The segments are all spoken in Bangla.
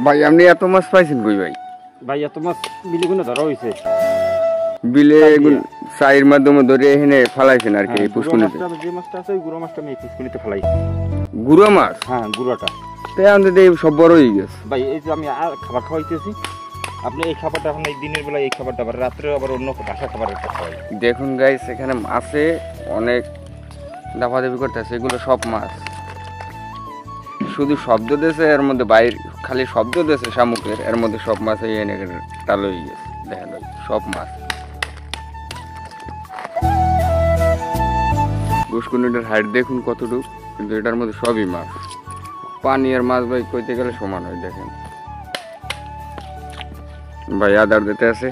ভাই আপনি এত মাছ পাইছেন কই ভাই? ভাই এত মাছ বিলে গুলো ধরা হয়েছে, বিলে চাইর মাধ্যমে ধরে এখানে ফালাইছেন আর কি? পুষ্কুনিতে যে মাছটা আছে ওই গুড়া মাছটা আমি পুষ্কুনিতে ফালাইছি। গুড়া মাছ? হ্যাঁ গুড়াটা। তাই আমাদের সব বড় হয়ে গেছে ভাই। এই যে আমি আর খাবার খাওয়াইতেছি, আপনি এই খাবারটা এখন এই দিনের বেলা এই খাবারটা আবার রাত্রে আবার অন্য বাসা খাবারের খাওয়াই। দেখুন গাইস, এখানে মাছে অনেক দাপাদাপি করতেছে, এগুলো সব মাছ। শুধু শব্দ দিয়েছে এর মধ্যে, বাইরে খালি শব্দ দিয়েছে শামুকের, এর মধ্যে সব মাছ এনে টাল হয়ে গেছে। দেখেন সব মাছ। পুষ্কুনিটার হাইট দেখুন কতটুকু, কিন্তু এটার মধ্যে সবই মাছ। পানি আর মাছ ভাই কইতে গেলে সমান হয়। দেখেন ভাই আদার দিতে আছে,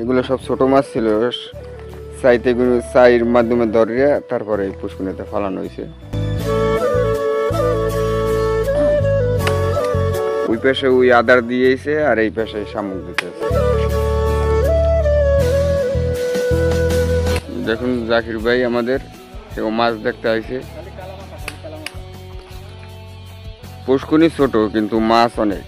এগুলো সব ছোট মাছ ছিল, চাইতে চাইর মাধ্যমে ধরে তারপরে এই পুষ্কুনিতে ফালানো হয়েছে। ওই পাশে ওই আদার দিয়েছে আর এই পাশে শামুক দিতে আছে। দেখুন জাকির ভাই আমাদের মাছ দেখতে আইছে। পুষ্কুনি ছোট কিন্তু মাছ অনেক।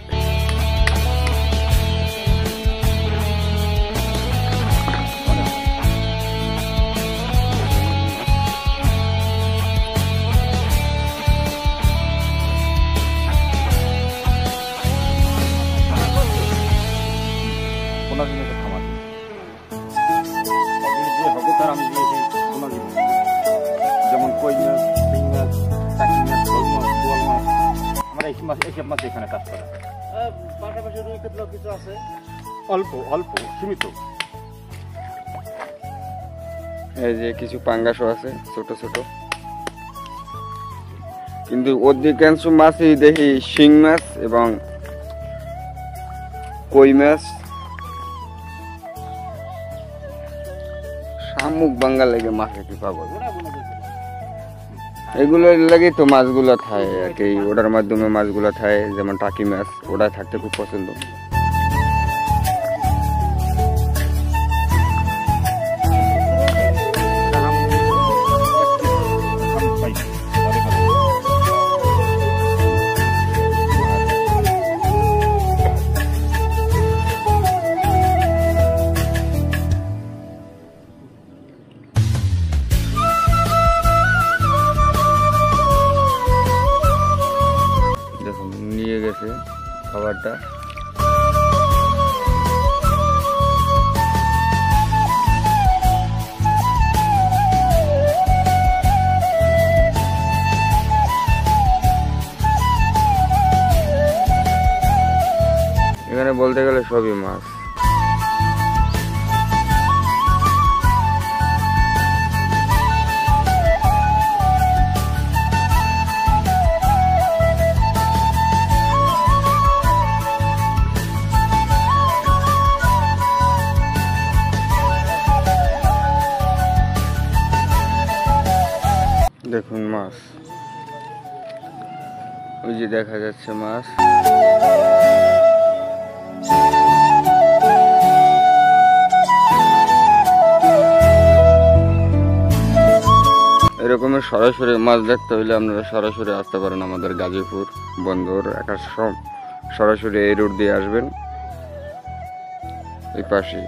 যেমন কই মাছ, শিং মাছ, টাকি মাছ, শোল মাছ, বোয়াল মাছ, আমরা এইসব মাছ এখানে কাজ করা। পাশাপাশি রুই কাতলা কিছু আছে, অল্প অল্প সীমিত। এই যে কিছু পাঙ্গাসও আছে ছোট ছোট, কিন্তু অধিকাংশ মাছই দেখি শিং মাছ এবং কই মাছ। শামুক বাঙ্গা লেগে মাছ কি পাগল, এগুলোর লাগে তো মাছগুলো খায় আর কি। ওটার মাধ্যমে মাছগুলো খায়, যেমন টাকি মাছ, ওটা থাকতে খুব পছন্দ। নিয়ে গেছে খাবারটা। এখানে বলতে গেলে সবই মাছ। দেখুন মাছ, ওই যে দেখা যাচ্ছে মাছ। এরকমের সরাসরি মাছ দেখতে হইলে আপনারা সরাসরি আসতে পারেন আমাদের গাজীপুর বন্দর। সরাসরি এই রোড দিয়ে আসবেন, এই পাশে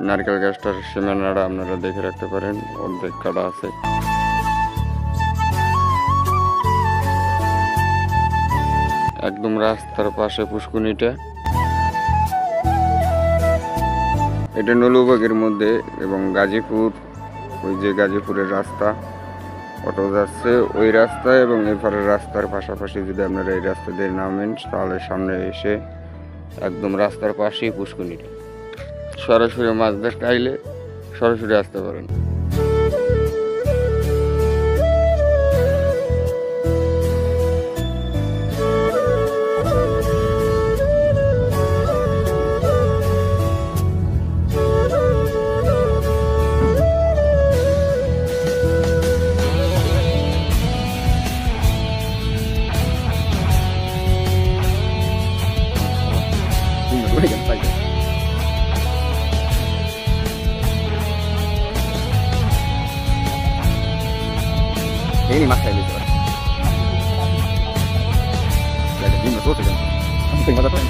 নারকেল গাছটার সীমানাটা আপনারা দেখে রাখতে পারেন, অর্ধেক কাটা আছে। একদম রাস্তার পাশে পুষ্কুনিটা। এটা নলুবাগের মধ্যে এবং গাজীপুর, ওই যে গাজীপুরের রাস্তা অটো যাচ্ছে ওই রাস্তায়, এবং এপারের রাস্তার পাশাপাশি যদি আপনারা এই রাস্তা দিয়ে নামেন তাহলে সামনে এসে একদম রাস্তার পাশেই পুষ্কুনিটা। সরাসরি মাছ দেখতে আইলে সরাসরি আসতে পারেন। এই মাছ খাই দিতে পারে। ডিম মাছ হচ্ছে কেন? মজা পাই